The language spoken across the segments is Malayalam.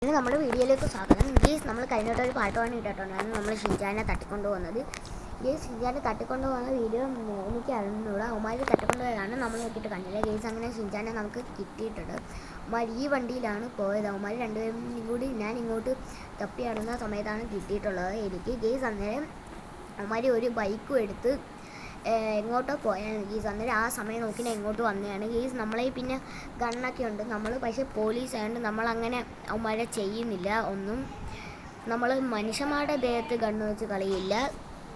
ഇന്ന് നമ്മുടെ വീഡിയോയിലേക്ക് സ്വാഗതം. ഗീസ് നമ്മൾ കഴിഞ്ഞിട്ട് ഒരു പാട്ടുമാണ് ഇട്ടിട്ടുണ്ടായിരുന്നു. നമ്മൾ ഷിൻചാനെ തട്ടിക്കൊണ്ട് പോകുന്നത്. ഗീസ് ഷിൻചാനെ തട്ടിക്കൊണ്ട് പോകുന്ന വീഡിയോ എനിക്ക് അറിഞ്ഞൂടാ. ഉമാരി തട്ടിക്കൊണ്ടുപോയതാണ് നമ്മൾ നോക്കിയിട്ട് കണ്ടില്ല. ഗീസ് അങ്ങനെ ഷിൻചാനെ നമുക്ക് കിട്ടിയിട്ടുണ്ട്. ഉമാരി ഈ വണ്ടിയിലാണ് പോയത്. ഉമാരി രണ്ടുപേരും കൂടി ഞാൻ ഇങ്ങോട്ട് തപ്പി നടന്ന സമയത്താണ് കിട്ടിയിട്ടുള്ളത് എനിക്ക്. ഗീസ് അന്നേരം ഉമാരി ഒരു ബൈക്കും എടുത്ത് എങ്ങോട്ടോ പോയാണ് ഗീസ്. അന്നേരം ആ സമയം നോക്കി ഞാൻ ഇങ്ങോട്ട് വന്നതാണ് ഗീസ്. നമ്മളെ പിന്നെ ഗണ്ണൊക്കെ ഉണ്ട്. നമ്മൾ പക്ഷേ പോലീസ് ആയതുകൊണ്ട് നമ്മളങ്ങനെ അവന്മാരെ ചെയ്യുന്നില്ല ഒന്നും. നമ്മൾ മനുഷ്യന്മാരുടെ ദേഹത്ത് ഗണ്ണ് വെച്ച് കളിയില്ല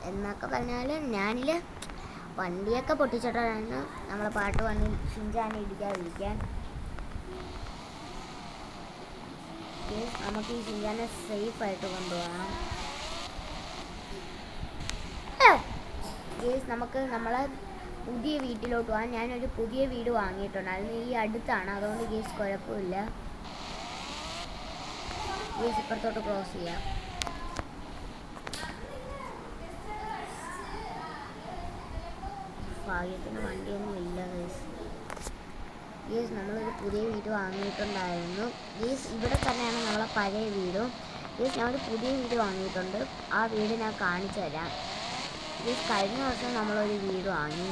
എന്നൊക്കെ പറഞ്ഞാൽ ഞാനിൽ വണ്ടിയൊക്കെ പൊട്ടിച്ചിട്ടാണ് നമ്മളെ പാട്ട് വന്ന് ഷിൻചാനെ ഇടിക്കാതിരിക്കാൻ. നമുക്ക് ഈ ഷിൻചാനെ സേഫായിട്ട് കൊണ്ടുപോകണം. ഗേസ് നമുക്ക് നമ്മളെ പുതിയ വീട്ടിലോട്ട് പോകാൻ. ഞാനൊരു പുതിയ വീട് വാങ്ങിയിട്ടുണ്ടായിരുന്നു. ഈ അടുത്താണ്, അതുകൊണ്ട് ഗേസ് കുഴപ്പമില്ല. ഗേസ് ഇപ്പുറത്തോട്ട് ക്രോസ് ചെയ്യാം. ഭാഗ്യത്തിന് വണ്ടിയൊന്നും ഇല്ല ഗേസ്. ഗേസ് നമ്മളൊരു പുതിയ വീട് വാങ്ങിയിട്ടുണ്ടായിരുന്നു. ഗേസ് ഇവിടെ തന്നെയാണ് നമ്മളെ പഴയ വീടും. ഗേസ് ഞാനൊരു പുതിയ വീട് വാങ്ങിയിട്ടുണ്ട്. ആ വീട് ഞാൻ കാണിച്ചു തരാം. കഴിഞ്ഞ വർഷം നമ്മളൊരു വീട് വാങ്ങി.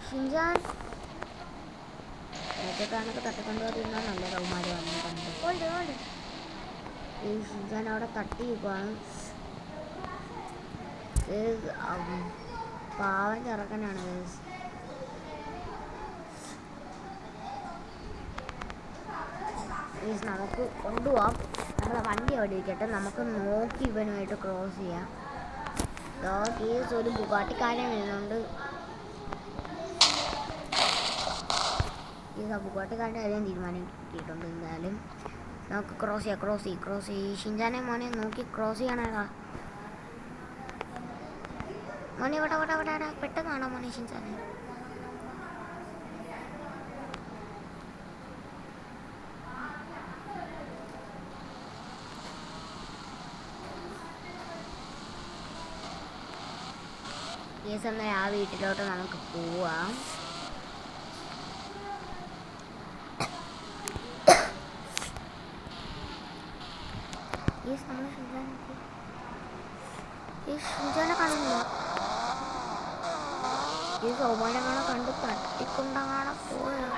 ഷിൻചാൻ നേരത്തെ തട്ടിക്കൊണ്ടുപോയിരുന്നാൽ നല്ല കൗമാര് വന്നിട്ടുണ്ട്. ഈ ഷിൻചാൻ അവിടെ തട്ടിയിരിക്കുവാണ്. പാവം ചെറുക്കനാണ് ഗേസ്. നമുക്ക് കൊണ്ടുപോവാം. നമ്മളെ വണ്ടി അവിടെ ഇരിക്കട്ടെ. നമുക്ക് നോക്കി ഇവനുമായിട്ട് ക്രോസ് ചെയ്യാം. കേസ് ഒരു ബുഗാട്ടിക്കാരൻ വരുന്നുണ്ട്. ഈ ബുഗാട്ടിക്കാരൻ്റെ കാര്യം തീരുമാനിക്കിയിട്ടുണ്ട്. എന്തായാലും നമുക്ക് ക്രോസ് ചെയ്യും. ഷിൻചാനെ മോനെ നോക്കി ക്രോസ് ചെയ്യണേടാ മോനെ. ഇവിടെ പെട്ടെന്ന് കാണാം മോനെ ഷിൻചാനെ. കേസ് എന്നാൽ ആ വീട്ടിലോട്ട് നമുക്ക് പോവാം. ഷിൻചാനെ കാണുന്നില്ല. ഈ സോമാനങ്ങളെ കണ്ട് തട്ടിക്കൊണ്ടങ്ങനെ പോയാ.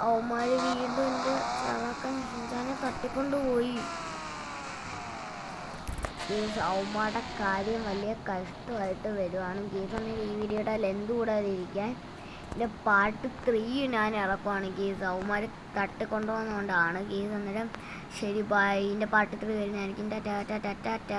അവന്മാര് വീണ്ടും എൻ്റെ ചവക്കൻ ഷിൻചാനെ തട്ടിക്കൊണ്ടുപോയി. ഗീസ് അവന്മാരുടെ കാര്യം വലിയ കഷ്ടമായിട്ട് വരുവാണ്. ഗീസ് അന്നേരം ഈ വീഡിയോയുടെ ലെന്ത് കൂടാതിരിക്കാൻ എൻ്റെ പാർട്ട് 3 ഞാൻ ഇറക്കുവാണ്. ഗീസ് അവന്മാർ തട്ടിക്കൊണ്ടുപോകുന്നതുകൊണ്ടാണ്. ഗീസ് അന്നേരം ശരി ബൈ. എൻ്റെ പാർട്ട് 3 വരുന്നതായിരിക്കും. ടാറ്റ.